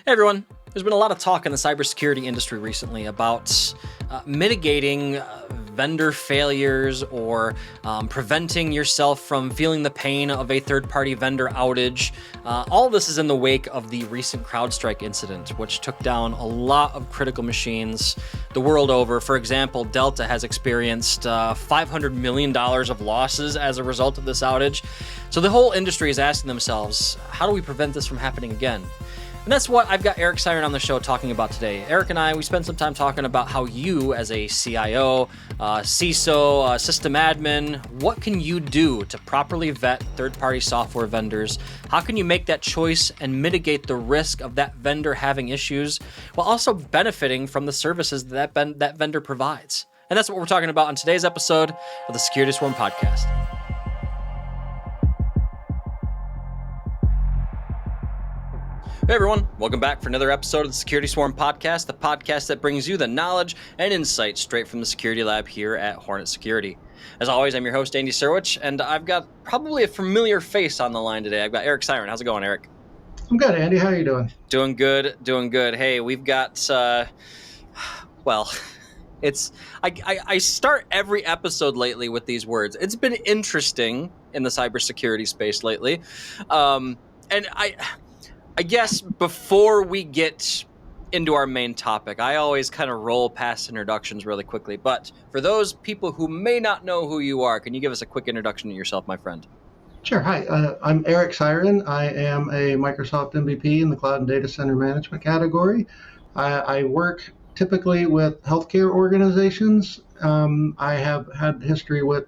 Hey everyone, there's been a lot of talk in the cybersecurity industry recently about mitigating vendor failures or preventing yourself from feeling the pain of a third-party vendor outage. All this is in the wake of the recent CrowdStrike incident, which took down a lot of critical machines the world over. For example, Delta has experienced $500 million of losses as a result of this outage. So the whole industry is asking themselves, how do we prevent this from happening again? And that's what I've got Eric Siron on the show talking about today. Eric and I, we spent some time talking about how you, as a CIO, CISO, system admin, what can you do to properly vet third-party software vendors? How can you make that choice and mitigate the risk of that vendor having issues while also benefiting from the services that vendor provides? And that's what we're talking about on today's episode of the Security Swarm Podcast. Hey everyone, welcome back for another episode of the Security Swarm Podcast, the podcast that brings you the knowledge and insight straight from the security lab here at Hornet Security. As always, I'm your host, Andy Serwich, and I've got probably a familiar face on the line today. I've got Eric Siron. How's it going, Eric? I'm good, Andy. How are you doing? Doing good. Hey, we've got, I start every episode lately with these words. It's been interesting in the cybersecurity space lately, and I guess before we get into our main topic, I always kind of roll past introductions really quickly. But for those people who may not know who you are, can you give us a quick introduction to yourself, my friend? Sure. Hi, I'm Eric Siron. I am a Microsoft MVP in the Cloud and Data Center Management category. I work typically with healthcare organizations. I have had history with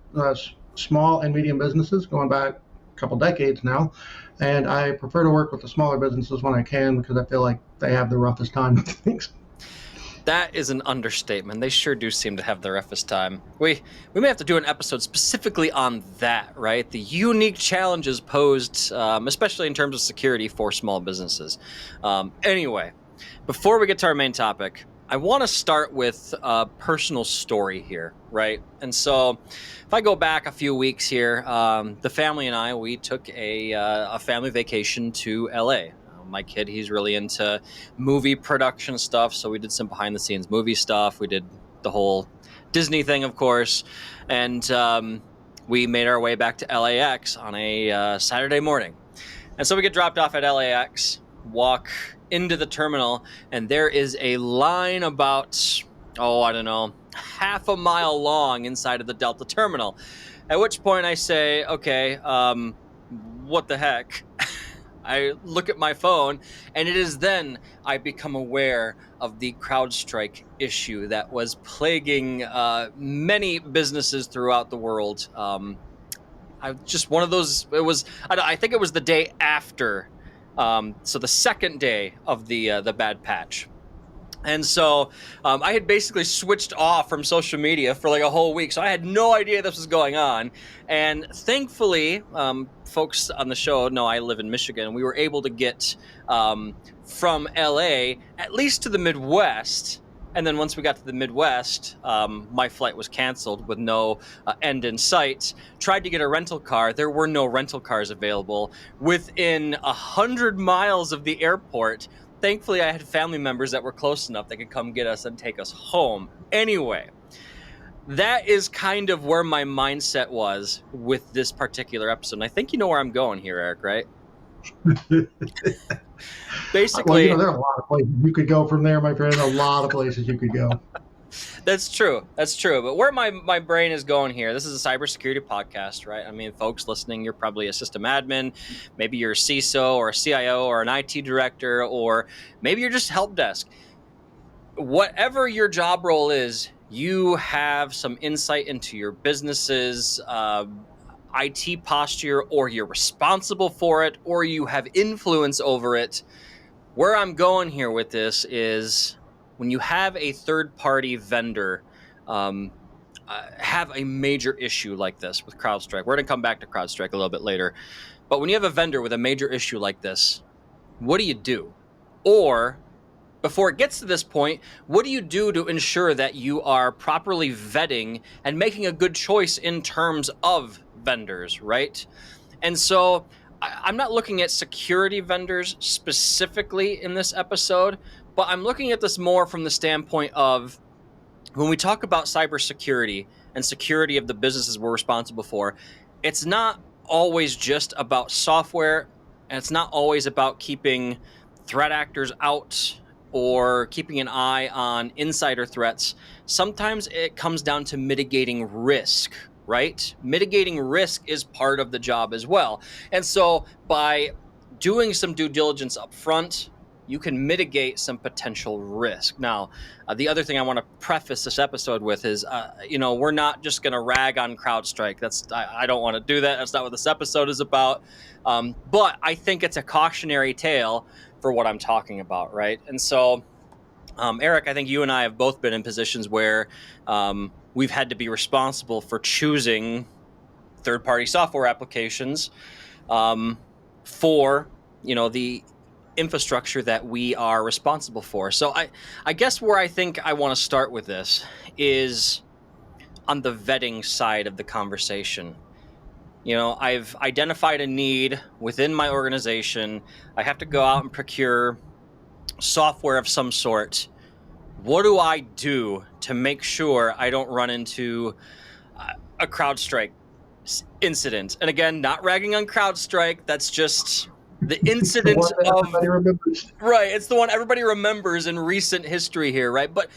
small and medium businesses going back a couple decades now. And I prefer to work with the smaller businesses when I can because I feel like they have the roughest time with things. That is an understatement. They sure do seem to have the roughest time. We may have to do an episode specifically on that, right? The unique challenges posed, especially in terms of security for small businesses. Anyway, before we get to our main topic, I want to start with a personal story here, right? And so if I go back a few weeks here, the family and I, we took a family vacation to LA. My kid, he's really into movie production stuff, so we did some behind-the-scenes movie stuff. We did the whole Disney thing, of course, and we made our way back to LAX on a Saturday morning. And so we get dropped off at LAX, walk into the terminal, and there is a line about, half a mile long inside of the Delta terminal. At which point I say, okay, what the heck? I look at my phone, and it is then I become aware of the CrowdStrike issue that was plaguing many businesses throughout the world. I just one of those. I think it was the day after. So the second day of the bad patch. And so I had basically switched off from social media for like a whole week. So I had no idea this was going on. And thankfully, folks on the show know I live in Michigan. We were able to get from LA at least to the Midwest. And then once we got to the Midwest, my flight was canceled with no end in sight. Tried to get a rental car. There were no rental cars available. Within 100 miles of the airport, thankfully I had family members that were close enough that could come get us and take us home. Anyway, that is kind of where my mindset was with this particular episode. And I think you know where I'm going here, Eric, right? Basically, well, there are a lot of places you could go from there, my friend. A lot of places you could go. That's true. But where my brain is going here, this is a cybersecurity podcast, right? I mean, folks listening, you're probably a system admin, maybe you're a CISO or a CIO or an IT director, or maybe you're just help desk. Whatever your job role is, you have some insight into your business's IT posture, or you're responsible for it, or you have influence over it. Where I'm going here with this is when you have a third-party vendor have a major issue like this with CrowdStrike. We're going to come back to CrowdStrike a little bit later. But when you have a vendor with a major issue like this, what do you do? Or before it gets to this point, what do you do to ensure that you are properly vetting and making a good choice in terms of vendors, right? And so I'm not looking at security vendors specifically in this episode, but I'm looking at this more from the standpoint of when we talk about cybersecurity and security of the businesses we're responsible for, it's not always just about software, and it's not always about keeping threat actors out or keeping an eye on insider threats. Sometimes it comes down to mitigating risk, right? Mitigating risk is part of the job as well. And so by doing some due diligence up front, you can mitigate some potential risk. Now, the other thing I want to preface this episode with is, we're not just going to rag on CrowdStrike. I don't want to do that. That's not what this episode is about. But I think it's a cautionary tale for what I'm talking about, right? And so, Eric, I think you and I have both been in positions where we've had to be responsible for choosing third-party software applications for, the infrastructure that we are responsible for. So I guess where I think I want to start with this is on the vetting side of the conversation. I've identified a need within my organization. I have to go out and procure software of some sort. What do I do to make sure I don't run into a CrowdStrike incident? And again, not ragging on CrowdStrike. That's just the incident right. It's the one everybody remembers in recent history here, right? But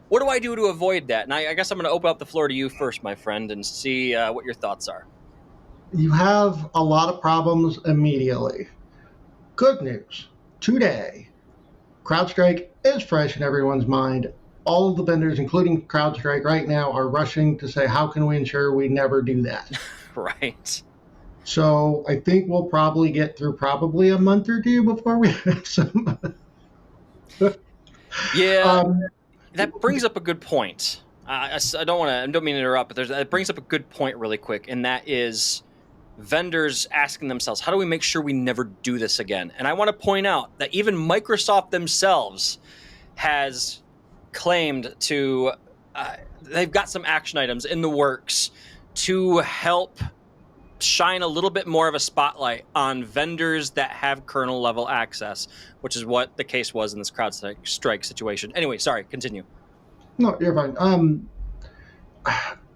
what do I do to avoid that? And I guess I'm going to open up the floor to you first, my friend, and see what your thoughts are. You have a lot of problems immediately. Good news. Today, CrowdStrike is fresh in everyone's mind. All of the vendors, including CrowdStrike right now, are rushing to say, how can we ensure we never do that? Right. So I think we'll probably get through probably a month or two before we have some. Yeah, that brings up a good point. I don't mean to interrupt, but that brings up a good point really quick, and that is vendors asking themselves, how do we make sure we never do this again? And I want to point out that even Microsoft themselves has claimed to, they've got some action items in the works to help shine a little bit more of a spotlight on vendors that have kernel level access, which is what the case was in this CrowdStrike situation. Anyway, sorry, continue. No, you're fine.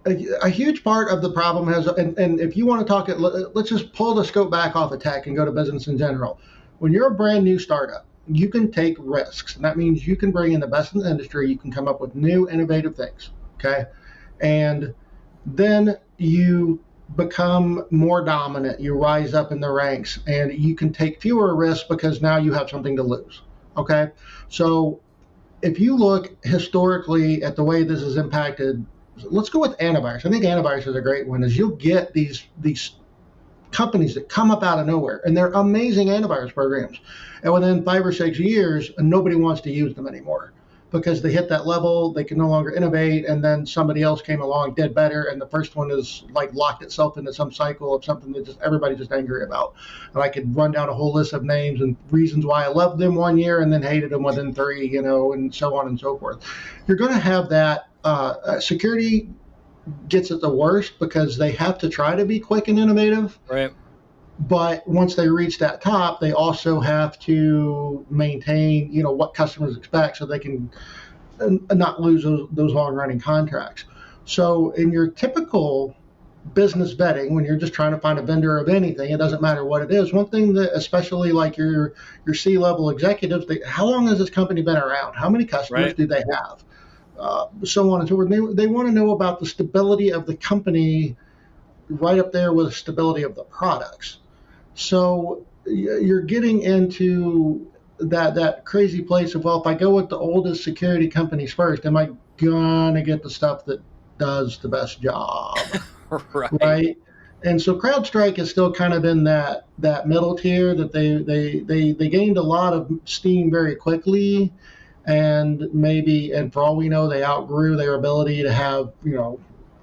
A huge part of the problem has, and if you want to talk it, let's just pull the scope back off of tech and go to business in general. When you're a brand new startup, you can take risks, and that means you can bring in the best in the industry. You can come up with new, innovative things, okay? And then you become more dominant. You rise up in the ranks, and you can take fewer risks because now you have something to lose, okay? So if you look historically at the way this has impacted, let's go with antivirus. I think antivirus is a great one. Is you'll get these companies that come up out of nowhere, and they're amazing antivirus programs, and within 5 or 6 years, nobody wants to use them anymore because they hit that level, they can no longer innovate, and then somebody else came along, did better, and the first one is like locked itself into some cycle of something that just everybody's just angry about. And I could run down a whole list of names and reasons why I loved them 1 year and then hated them within 3, and so on and so forth. You're going to have that. Security gets it the worst because they have to try to be quick and innovative. Right. But once they reach that top, they also have to maintain, what customers expect so they can not lose those long-running contracts. So in your typical business vetting, when you're just trying to find a vendor of anything, it doesn't matter what it is. One thing that, especially like your C-level executives, how long has this company been around? How many customers do they have? So on and so forth. They want to know about the stability of the company right up there with the stability of the products. So you're getting into that crazy place of, well, if I go with the oldest security companies first, am I going to get the stuff that does the best job? Right? And so CrowdStrike is still kind of in that middle tier that they gained a lot of steam very quickly. And for all we know, they outgrew their ability to have,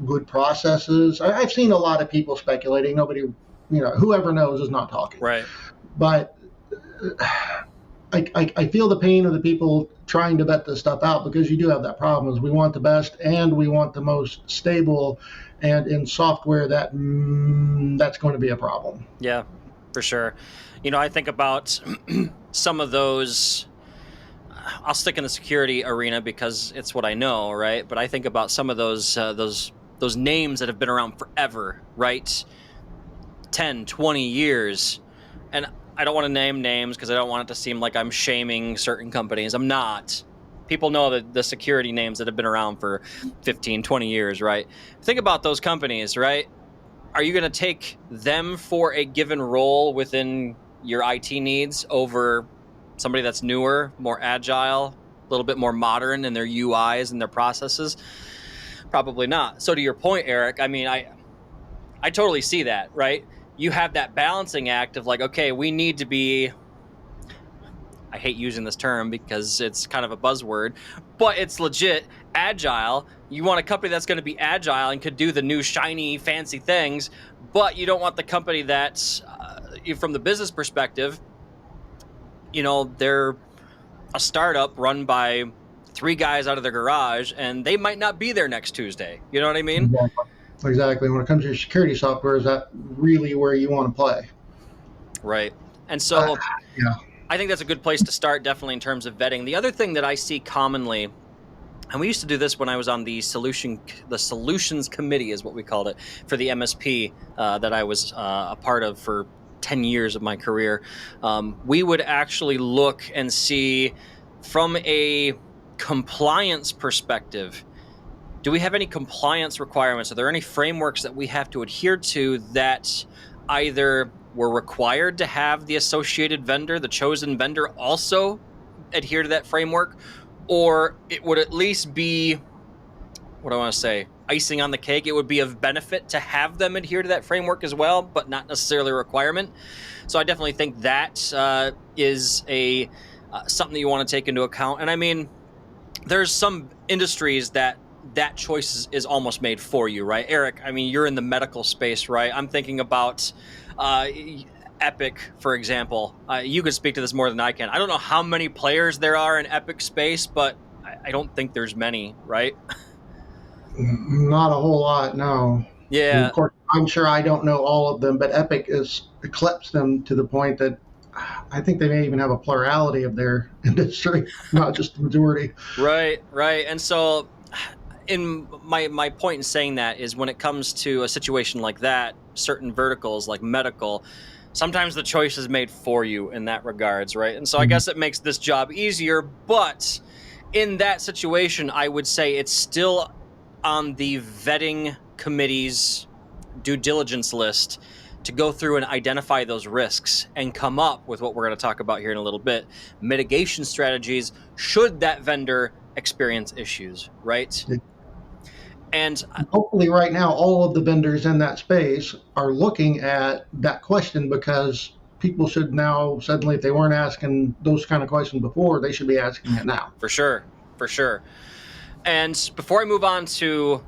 good processes. I've seen a lot of people speculating. Nobody, whoever knows is not talking. Right. But I feel the pain of the people trying to vet this stuff out, because you do have that problem. Is we want the best and we want the most stable, and in software that's going to be a problem. Yeah. For sure. I think about some of those. I'll stick in the security arena because it's what I know, right? But I think about some of those names that have been around forever, right? 10, 20 years. And I don't want to name names because I don't want it to seem like I'm shaming certain companies. I'm not. People know the security names that have been around for 15, 20 years, right? Think about those companies, right? Are you going to take them for a given role within your IT needs over somebody that's newer, more agile, a little bit more modern in their UIs and their processes? Probably not. So to your point, Eric, I mean, I totally see that, right? You have that balancing act of like, okay, we need to be, I hate using this term because it's kind of a buzzword, but it's legit, agile. You want a company that's going to be agile and could do the new shiny fancy things, but you don't want the company that's from the business perspective, they're a startup run by 3 guys out of their garage and they might not be there next Tuesday. You know what I mean? Exactly. When it comes to your security software, is that really where you want to play? Right. And so yeah. I think that's a good place to start, definitely, in terms of vetting. The other thing that I see commonly, and we used to do this when I was on the solutions committee is what we called it, for the MSP that I was a part of for 10 years of my career. We would actually look and see from a compliance perspective, do we have any compliance requirements? Are there any frameworks that we have to adhere to that either we're required to have the associated vendor, the chosen vendor, also adhere to that framework, or it would at least be, what do I want to say, icing on the cake? It would be of benefit to have them adhere to that framework as well, but not necessarily a requirement. So I definitely think that is something that you want to take into account. And I mean, there's some industries that choice is almost made for you, right? Eric, I mean, you're in the medical space, right? I'm thinking about Epic, for example. You could speak to this more than I can. I don't know how many players there are in Epic space, but I don't think there's many, right? Not a whole lot, no. Yeah. And of course, I'm sure I don't know all of them, but Epic has eclipsed them to the point that I think they may even have a plurality of their industry, not just the majority. Right. And so in my point in saying that is when it comes to a situation like that, certain verticals like medical, sometimes the choice is made for you in that regards, right? And so I guess it makes this job easier, but in that situation, I would say it's still on the vetting committee's due diligence list to go through and identify those risks and come up with what we're going to talk about here in a little bit, mitigation strategies should that vendor experience issues, right? Yeah. And hopefully right now, all of the vendors in that space are looking at that question, because people should now suddenly, if they weren't asking those kind of questions before, they should be asking it now. For sure. And before I move on to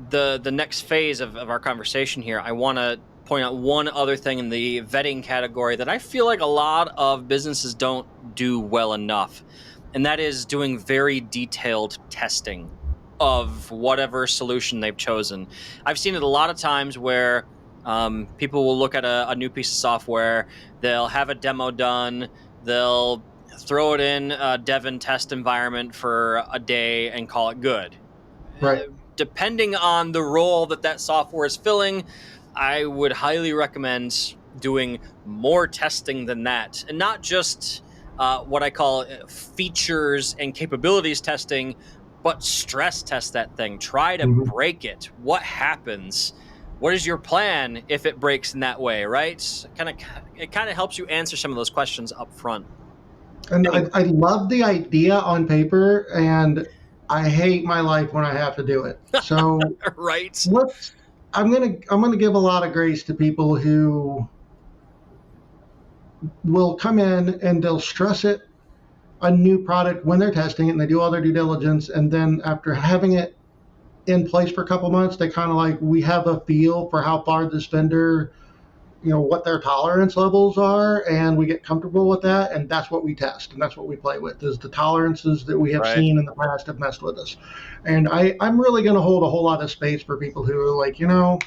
the next phase of our conversation here, I want to point out one other thing in the vetting category that I feel like a lot of businesses don't do well enough, and that is doing very detailed testing of whatever solution they've chosen. I've seen it a lot of times where people will look at a new piece of software, they'll have a demo done, they'll throw it in a dev and test environment for a day and call it good. Right. Depending on the role that software is filling, I would highly recommend doing more testing than that. And not just what I call features and capabilities testing, but stress test that thing. Try to break it. What happens? What is your plan if it breaks in that way, right? It kind of helps you answer some of those questions up front. And I love the idea on paper, and I hate my life when I have to do it. So right. I'm gonna give a lot of grace to people who will come in and they'll stress it, a new product, when they're testing it, and they do all their due diligence, and then after having it in place for a couple months, they kind of like, we have a feel for how far this vendor what their tolerance levels are, and we get comfortable with that, and that's what we test, and that's what we play with, is the tolerances that we have Right. seen in the past have messed with us. And I'm really going to hold a whole lot of space for people who are like, no,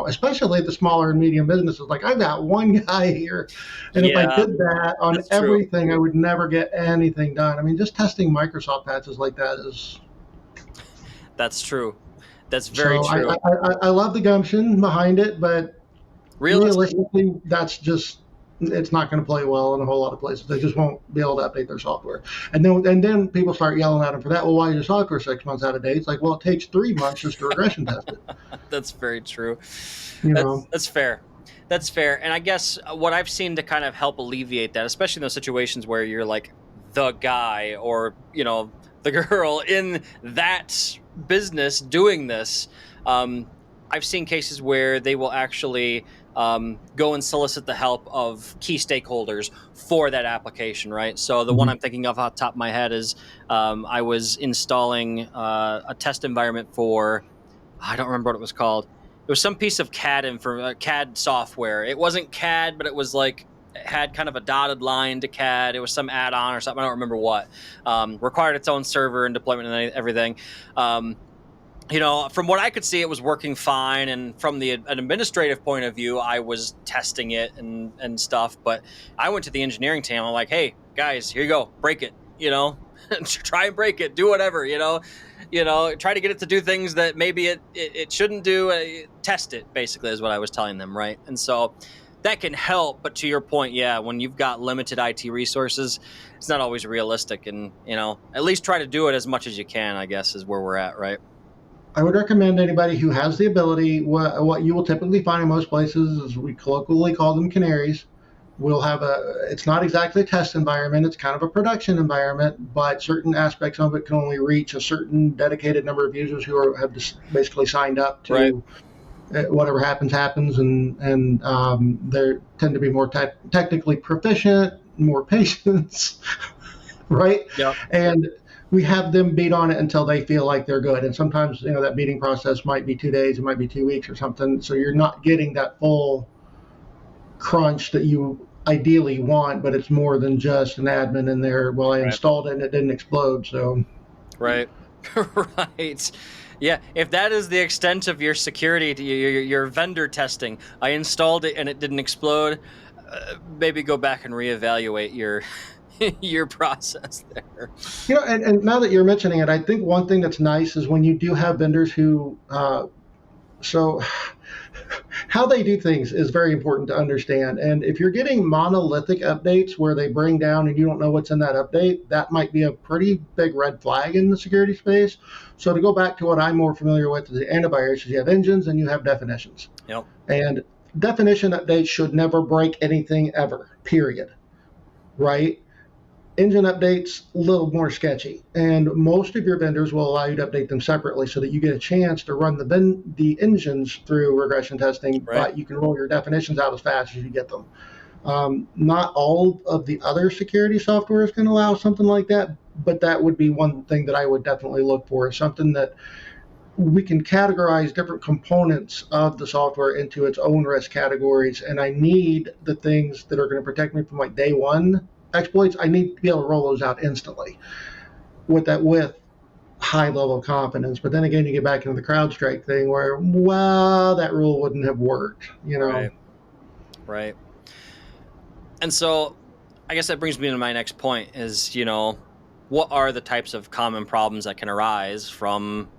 especially the smaller and medium businesses. Like, I've got one guy here, and if I Yeah, did that on that's true. everything, I would never get anything done. I mean, just testing Microsoft patches like that is... That's true. That's very So true. I love the gumption behind it, but Realistic. realistically, it's not going to play well in a whole lot of places. They just won't be able to update their software. And then people start yelling at them for that. Well, why is your software 6 months out of date? It's like, well, it takes 3 months just to regression test it. That's very true. You know, That's fair. That's fair. And I guess what I've seen to kind of help alleviate that, especially in those situations where you're like the guy or, the girl in that business doing this, I've seen cases where they will actually go and solicit the help of key stakeholders for that application, right? So the one I'm thinking of off the top of my head is I was installing a test environment for, I don't remember what it was called. It was some piece of CAD software. It wasn't CAD, but it was like, it had kind of a dotted line to CAD. It was some add-on or something. I don't remember what. Required its own server and deployment and everything. From what I could see, it was working fine. And from an administrative point of view, I was testing it and stuff. But I went to the engineering team. I'm like, hey, guys, here you go. Break it, try and break it. Do whatever, try to get it to do things that maybe it shouldn't do. Test it, basically, is what I was telling them, right? And so that can help. But to your point, yeah, when you've got limited IT resources, it's not always realistic. And, at least try to do it as much as you can, I guess, is where we're at, right? I would recommend anybody who has the ability, what you will typically find in most places is, we colloquially call them canaries. We'll have it's not exactly a test environment, it's kind of a production environment, but certain aspects of it can only reach a certain dedicated number of users who have just basically signed up to, right, whatever happens, and they tend to be more technically proficient, more patience, right? Yep. And we have them beat on it until they feel like they're good. And sometimes, that beating process might be 2 days, it might be 2 weeks or something. So you're not getting that full crunch that you ideally want, but it's more than just an admin in there. Well, I installed it and it didn't explode. So, right. Right. Yeah, if that is the extent of your security, your vendor testing, I installed it and it didn't explode, maybe go back and reevaluate your process there. And now that you're mentioning it, I think one thing that's nice is when you do have vendors who, so how they do things is very important to understand. And if you're getting monolithic updates where they bring down and you don't know what's in that update, that might be a pretty big red flag in the security space. So to go back to what I'm more familiar with is the antivirus, you have engines and you have definitions. Yep. And definition updates should never break anything ever, period. Right? Engine updates, a little more sketchy. And most of your vendors will allow you to update them separately so that you get a chance to run the engines through regression testing, right, but you can roll your definitions out as fast as you get them. Not all of the other security software is going to allow something like that, but that would be one thing that I would definitely look for, is something that we can categorize different components of the software into its own risk categories. And I need the things that are going to protect me from like day one exploits. I need to be able to roll those out instantly with high level of confidence. But then again, you get back into the CrowdStrike thing where, well, that rule wouldn't have worked, Right. And so I guess that brings me to my next point is, what are the types of common problems that can arise from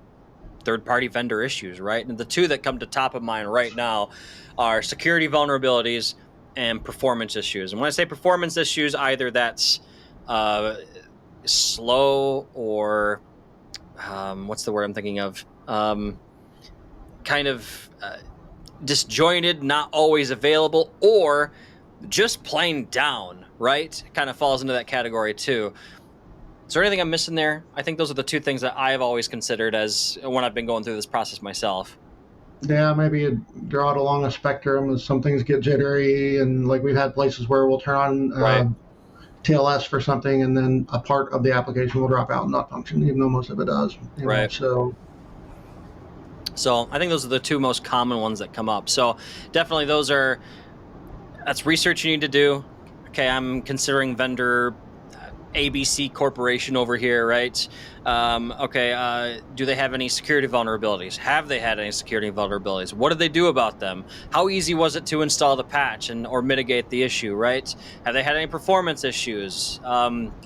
third-party vendor issues, right? And the two that come to top of mind right now are security vulnerabilities and performance issues. And when I say performance issues, either that's slow or what's the word I'm thinking of? Kind of disjointed, not always available, or just plain down, right? It kind of falls into that category too. Is there anything I'm missing there? I think those are the two things that I've always considered as when I've been going through this process myself. Yeah, maybe you draw it along a spectrum as some things get jittery, and like we've had places where we'll turn on TLS for something and then a part of the application will drop out and not function, even though most of it does. Right. So I think those are the two most common ones that come up. So definitely those are That's research you need to do. Okay, I'm considering vendor ABC Corporation over here, right? Do they have any security vulnerabilities? Have they had any security vulnerabilities? What did they do about them? How easy was it to install the patch and or mitigate the issue, right? Have they had any performance issues?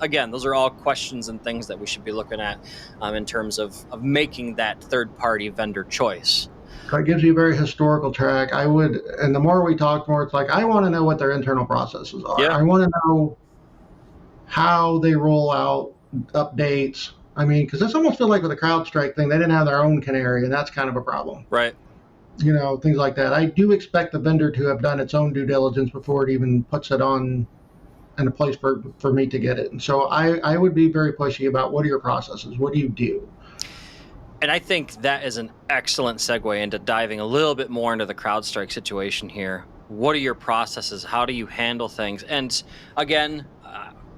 Again, those are all questions and things that we should be looking at in terms of making that third-party vendor choice. It gives you a very historical track. And the more we talk, more it's like, I want to know what their internal processes are. Yeah. I want to know how they roll out updates. I mean, because this almost feels like with the CrowdStrike thing, they didn't have their own canary, and that's kind of a problem. Right. Things like that. I do expect the vendor to have done its own due diligence before it even puts it on in a place for me to get it. And so I would be very pushy about, what are your processes? What do you do? And I think that is an excellent segue into diving a little bit more into the CrowdStrike situation here. What are your processes? How do you handle things? And again,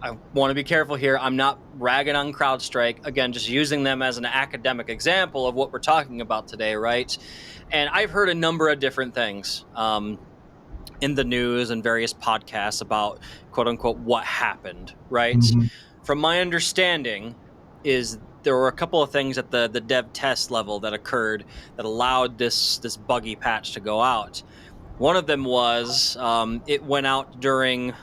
I want to be careful here. I'm not ragging on CrowdStrike. Again, just using them as an academic example of what we're talking about today, right? And I've heard a number of different things in the news and various podcasts about, quote unquote, what happened, right? Mm-hmm. From my understanding is there were a couple of things at the dev test level that occurred that allowed this buggy patch to go out. One of them was it went out during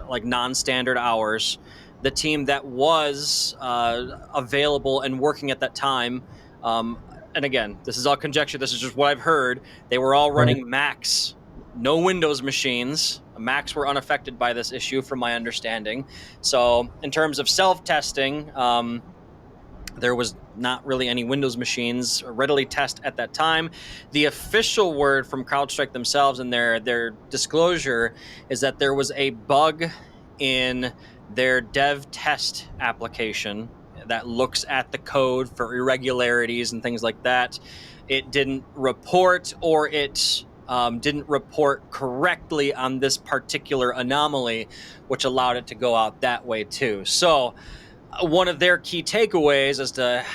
like non-standard hours. The team that was available and working at that time, and again, this is all conjecture, this is just what I've heard, they were all running Macs, no Windows machines. Macs were unaffected by this issue from my understanding. So in terms of self-testing, there was not really any Windows machines readily test at that time. The official word from CrowdStrike themselves in their disclosure is that there was a bug in their dev test application that looks at the code for irregularities and things like that. It didn't report, or it didn't report correctly on this particular anomaly, which allowed it to go out that way too. So one of their key takeaways as to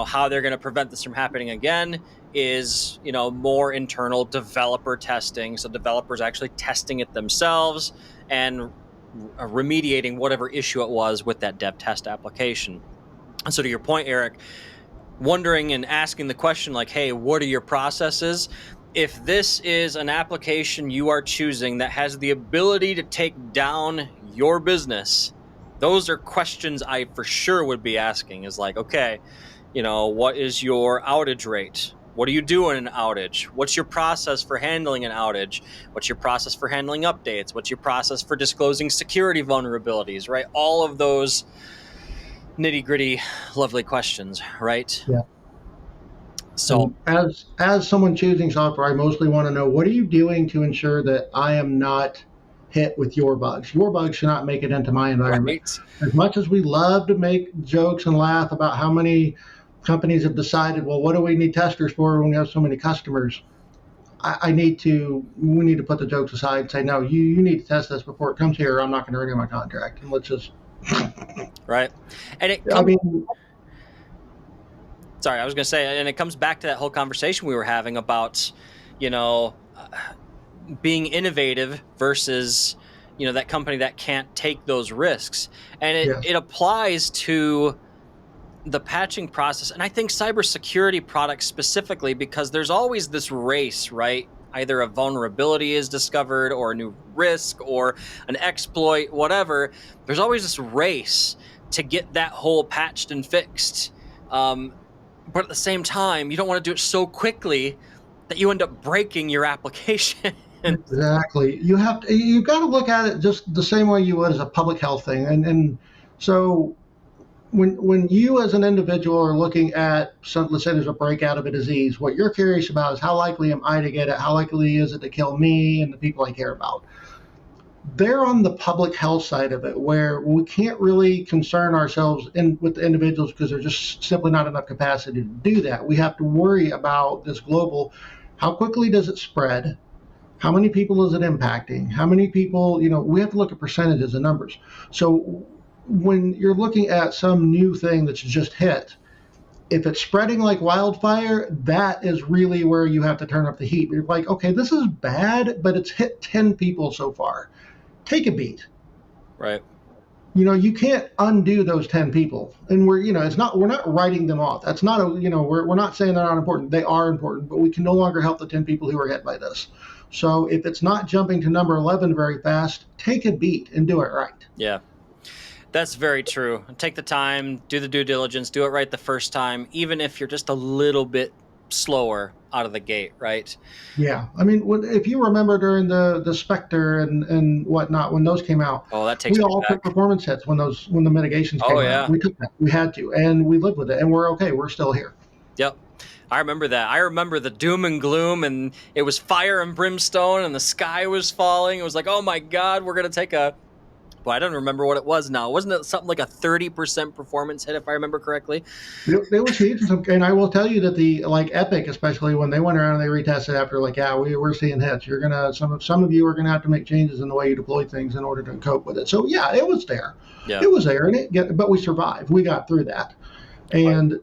how they're going to prevent this from happening again is more internal developer testing, so developers actually testing it themselves and remediating whatever issue it was with that dev test application. And so to your point, Eric, wondering and asking the question like, hey, what are your processes? If this is an application you are choosing that has the ability to take down your business, those are questions I for sure would be asking, is like, okay, what is your outage rate? What do you do in an outage? What's your process for handling an outage? What's your process for handling updates? What's your process for disclosing security vulnerabilities, right? All of those nitty-gritty, lovely questions, right? Yeah. So as someone choosing software, I mostly want to know, what are you doing to ensure that I am not hit with your bugs? Your bugs should not make it into my environment. Right. As much as we love to make jokes and laugh about how many companies have decided, well, what do we need testers for when we have so many customers? We need to put the jokes aside and say, no, you need to test this before it comes here, or I'm not going to renew my contract. And let's just right. And it sorry, I was going to say, and it comes back to that whole conversation we were having about, being innovative versus, that company that can't take those risks. And it applies to the patching process. And I think cybersecurity products specifically, because there's always this race, right? Either a vulnerability is discovered or a new risk or an exploit, whatever. There's always this race to get that hole patched and fixed. But at the same time, you don't want to do it so quickly that you end up breaking your application. Exactly. You've got to look at it just the same way you would as a public health thing. And so when you as an individual are looking at let's say there's a breakout of a disease, what you're curious about is, how likely am I to get it? How likely is it to kill me and the people I care about? They're on the public health side of it, where we can't really concern ourselves with the individuals because there's just simply not enough capacity to do that. We have to worry about this global, how quickly does it spread? How many people is it impacting? How many people, we have to look at percentages and numbers. So when you're looking at some new thing that's just hit, If it's spreading like wildfire, that is really where you have to turn up the heat. You're like, okay, this is bad, but it's hit 10 people so far. Take a beat. Right. You can't undo those 10 people. And we're not writing them off. That's not we're not saying they're not important. They are important, but we can no longer help the 10 people who are hit by this. So if it's not jumping to number 11 very fast, take a beat and do it right. Yeah. That's very true. Take the time, do the due diligence, do it right the first time, even if you're just a little bit slower out of the gate, right? Yeah. I mean, if you remember during the Spectre and whatnot, when those came out, that takes we me all back. took performance hits when the mitigations came out. We took that. We had to, and we lived with it, and we're okay. We're still here. Yep. I remember that. I remember the doom and gloom, and it was fire and brimstone, and the sky was falling. It was like, oh my God, we're going to take a... Well, I don't remember what it was now. Wasn't it something like a 30% performance hit, if I remember correctly? It was huge. And I will tell you that the Epic, especially when they went around and they retested after, we're seeing hits. You're gonna some of you are gonna have to make changes in the way you deploy things in order to cope with it. So yeah, it was there. Yeah. It was there, but we survived. We got through that, and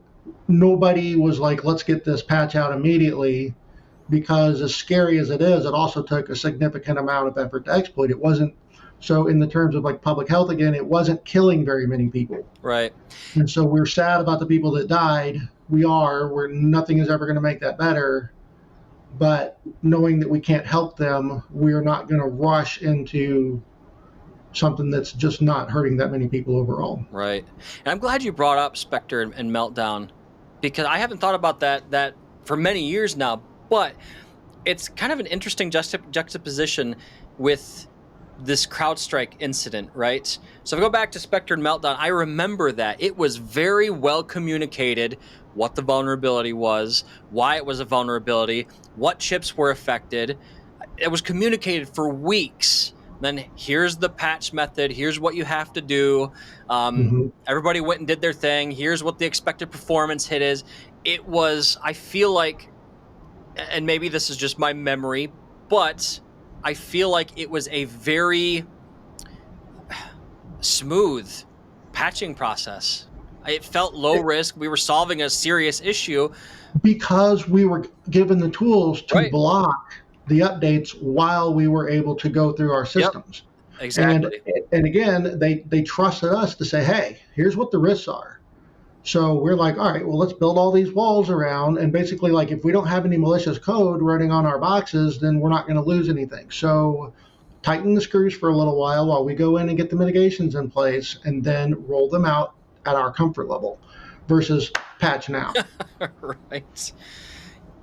nobody was like, let's get this patch out immediately, because as scary as it is, it also took a significant amount of effort to exploit. It wasn't. So in the terms of public health, again, it wasn't killing very many people. Right. And so we're sad about the people that died. Nothing is ever going to make that better. But knowing that we can't help them, we're not going to rush into something that's just not hurting that many people overall. Right. And I'm glad you brought up Spectre and Meltdown, because I haven't thought about that for many years now. But it's kind of an interesting juxtaposition with this CrowdStrike incident, right? So if I go back to Spectre and Meltdown, I remember that it was very well communicated what the vulnerability was, why it was a vulnerability, what chips were affected. It was communicated for weeks. Then here's the patch method. Here's what you have to do. Everybody went and did their thing. Here's what the expected performance hit is. It was, I feel like, and maybe this is just my memory, but I feel like it was a very smooth patching process. It felt low risk. We were solving a serious issue because we were given the tools to block the updates while we were able to go through our systems. Yep. Exactly. And again, they trusted us to say, hey, here's what the risks are. So we're like, all right, well, let's build all these walls around. And basically, if we don't have any malicious code running on our boxes, then we're not going to lose anything. So tighten the screws for a little while we go in and get the mitigations in place, and then roll them out at our comfort level versus patch now. Right.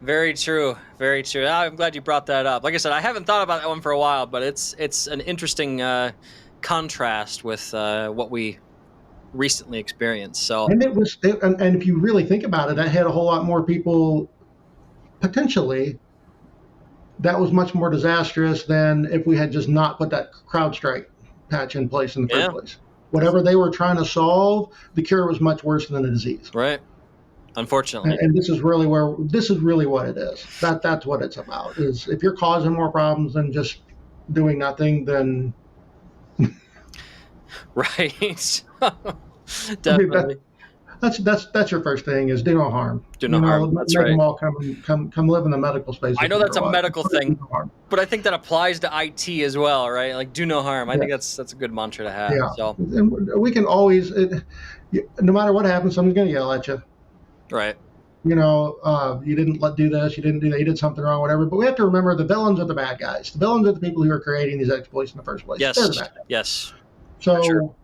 Very true. Very true. I'm glad you brought that up. Like I said, I haven't thought about that one for a while, but it's an interesting contrast with what we recently experienced. So, and and if you really think about it, that had a whole lot more people potentially. That was much more disastrous than if we had just not put that CrowdStrike patch in place in the first place. Whatever they were trying to solve, the cure was much worse than the disease. Right. Unfortunately. And this is really what it is. That's what it's about. Is if you're causing more problems than just doing nothing, then right. Definitely. That's your first thing, is do no harm. Do no harm. That's right. Make them all come live in the medical space. I know that's a medical thing, but I think that applies to IT as well, right? Like, do no harm. I think that's a good mantra to have. Yeah. So and we can always, no matter what happens, someone's going to yell at you. Right. You didn't do this, you didn't do that, you did something wrong, whatever. But we have to remember the villains are the bad guys. The villains are the people who are creating these exploits in the first place. Yes. They're the bad guys. Yes. So sure.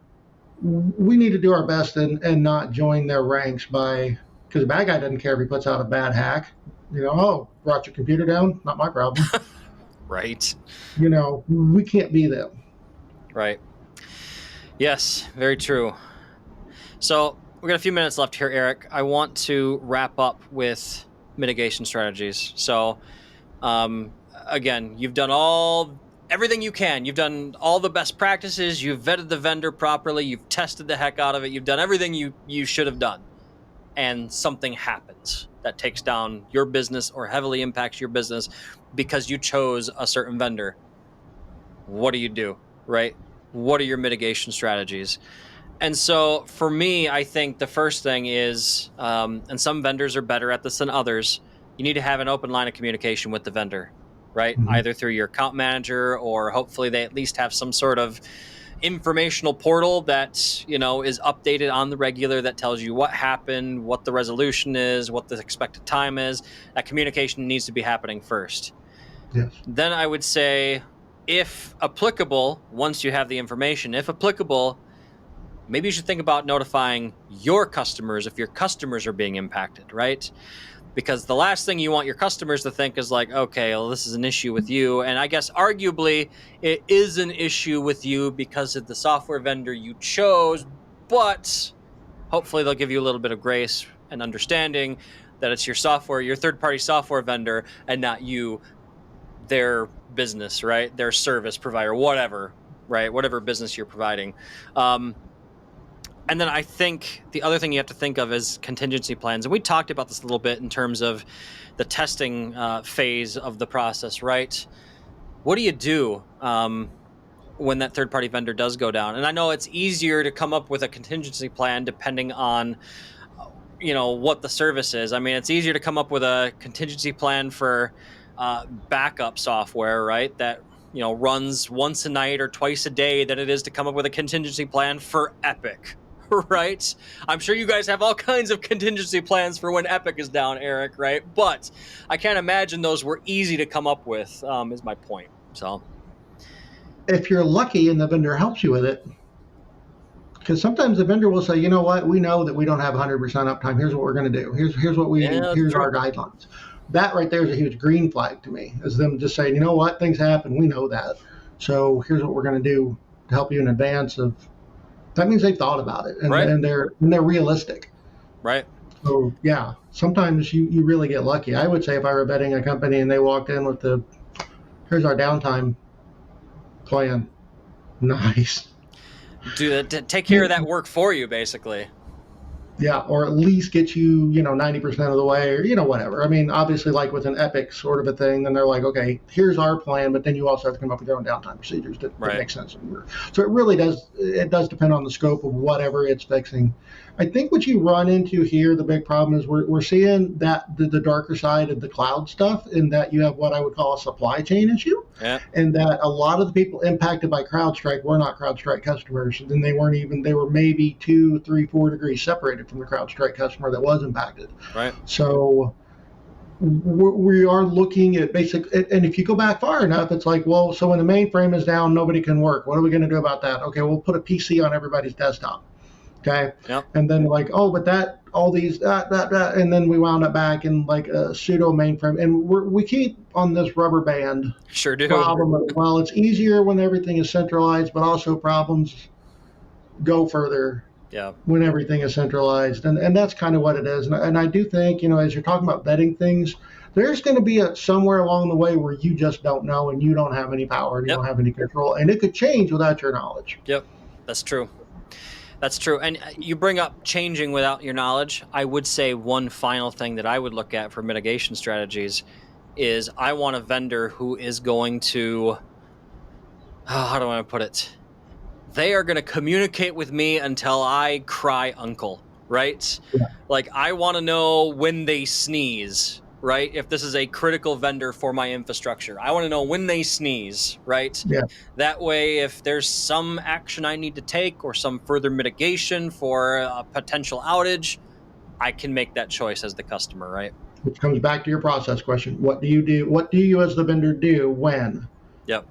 We need to do our best and not join their ranks because the bad guy doesn't care if he puts out a bad hack. Brought your computer down, not my problem. Right. We can't be them. Right. Yes, very true. So we got a few minutes left here, Eric. I want to wrap up with mitigation strategies. So, again, you've done everything you can. You've done all the best practices. You've vetted the vendor properly. You've tested the heck out of it. You've done everything you should have done. And something happens that takes down your business or heavily impacts your business because you chose a certain vendor. What do you do, right? What are your mitigation strategies? And so for me, I think the first thing is, and some vendors are better at this than others, you need to have an open line of communication with the vendor, right? Mhm. Either through your account manager, or hopefully they at least have some sort of informational portal that, is updated on the regular, that tells you what happened, what the resolution is, what the expected time is. That communication needs to be happening first. Yes. Then I would say, if applicable, once you have the information, if applicable, maybe you should think about notifying your customers if your customers are being impacted, right? Because the last thing you want your customers to think is like, okay, well, this is an issue with you. And I guess arguably it is an issue with you because of the software vendor you chose, but hopefully they'll give you a little bit of grace and understanding that it's your software, your third party software vendor, and not you, their business, right? Their service provider, whatever, right? Whatever business you're providing. And then I think the other thing you have to think of is contingency plans. And we talked about this a little bit in terms of the testing phase of the process, right? What do you do when that third party vendor does go down? And I know it's easier to come up with a contingency plan depending on what the service is. I mean, it's easier to come up with a contingency plan for backup software, right? That runs once a night or twice a day than it is to come up with a contingency plan for Epic. Right? I'm sure you guys have all kinds of contingency plans for when Epic is down, Eric, right? But I can't imagine those were easy to come up with, is my point. So If you're lucky and the vendor helps you with it, because sometimes the vendor will say, you know what, we know that we don't have 100% uptime. Here's what we're going to do. Here's our guidelines. That right there is a huge green flag to me, is them just saying, you know what, things happen. We know that. So here's what we're going to do to help you in advance of. That means they've thought about it, and, right. and they're realistic. Right. So yeah, sometimes you really get lucky. I would say if I were betting a company and they walked in with here's our downtime plan, nice. Take care of that work for you, basically. Yeah, or at least get you, 90% of the way, or, whatever. I mean, obviously, like with an Epic sort of a thing, then they're like, okay, here's our plan, but then you also have to come up with your own downtime procedures that make sense. So it really does depend on the scope of whatever it's fixing. I think what you run into here, the big problem is we're seeing that the darker side of the cloud stuff, in that you have what I would call a supply chain issue. Yeah. And that a lot of the people impacted by CrowdStrike were not CrowdStrike customers. And they were maybe 2, 3, 4 degrees separated from the CrowdStrike customer that was impacted. Right. So we are looking at and if you go back far enough, it's like, well, so when the mainframe is down, nobody can work. What are we going to do about that? Okay, we'll put a PC on everybody's desktop. Okay. Yep. And then like, oh, but that, and then we wound up back in like a pseudo mainframe, and we keep on this rubber band. Sure do. Problem. Well, it's easier when everything is centralized, but also problems go further. Yeah. When everything is centralized, and that's kind of what it is. And I do think, as you're talking about vetting things, there's going to be somewhere along the way where you just don't know, and you don't have any power, and you don't have any control, and it could change without your knowledge. Yep, that's true. That's true. And you bring up changing without your knowledge. I would say one final thing that I would look at for mitigation strategies is I want a vendor who is going to, how do I want to put it? They are going to communicate with me until I cry uncle, right? Yeah. Like, I want to know when they sneeze, right? If this is a critical vendor for my infrastructure, I want to know when they sneeze, right? Yeah. That way, if there's some action I need to take or some further mitigation for a potential outage, I can make that choice as the customer, right? Which comes back to your process question. What do you do? What do you as the vendor do when? Yep.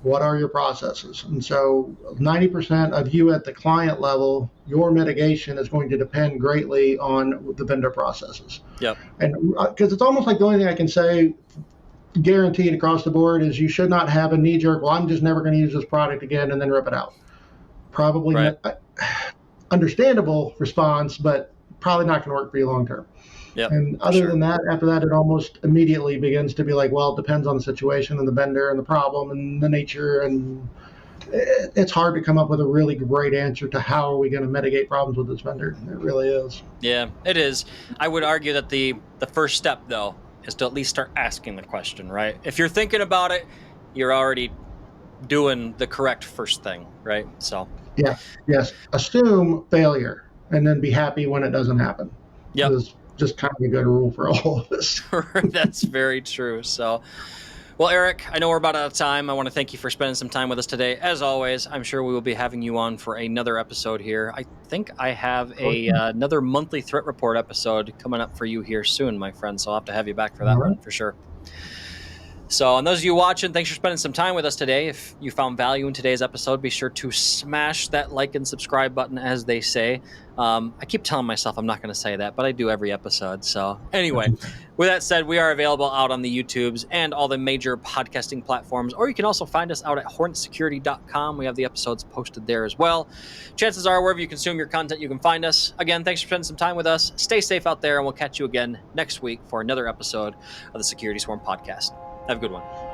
What are your processes? And so 90% of you at the client level, your mitigation is going to depend greatly on the vendor processes. Yep. And because it's almost like the only thing I can say guaranteed across the board is you should not have a knee-jerk, well, I'm just never going to use this product again, and then rip it out. Probably not, understandable response, but probably not going to work for you long term. Yep, and other than that, after that, it almost immediately begins to be like, well, it depends on the situation and the vendor and the problem and the nature. And it's hard to come up with a really great answer to how are we going to mitigate problems with this vendor. It really is. Yeah, it is. I would argue that the first step, though, is to at least start asking the question, right? If you're thinking about it, you're already doing the correct first thing, right? So Yeah, yes. Assume failure and then be happy when it doesn't happen. Yep. Is just kind of a good rule for all of us. That's very true. So, well, Eric, I know we're about out of time. I want to thank you for spending some time with us today. As always, I'm sure we will be having you on for another episode here. I think I have another monthly threat report episode coming up for you here soon, my friend. So I'll have to have you back for that All right. one for sure. So, and those of you watching, thanks for spending some time with us today. If you found value in today's episode, be sure to smash that like and subscribe button, as they say. I keep telling myself I'm not going to say that, but I do every episode. So, anyway, with that said, we are available out on the YouTubes and all the major podcasting platforms, or you can also find us out at hornetsecurity.com. We have the episodes posted there as well. Chances are, wherever you consume your content, you can find us. Again, thanks for spending some time with us. Stay safe out there, and we'll catch you again next week for another episode of the Security Swarm podcast. Have a good one.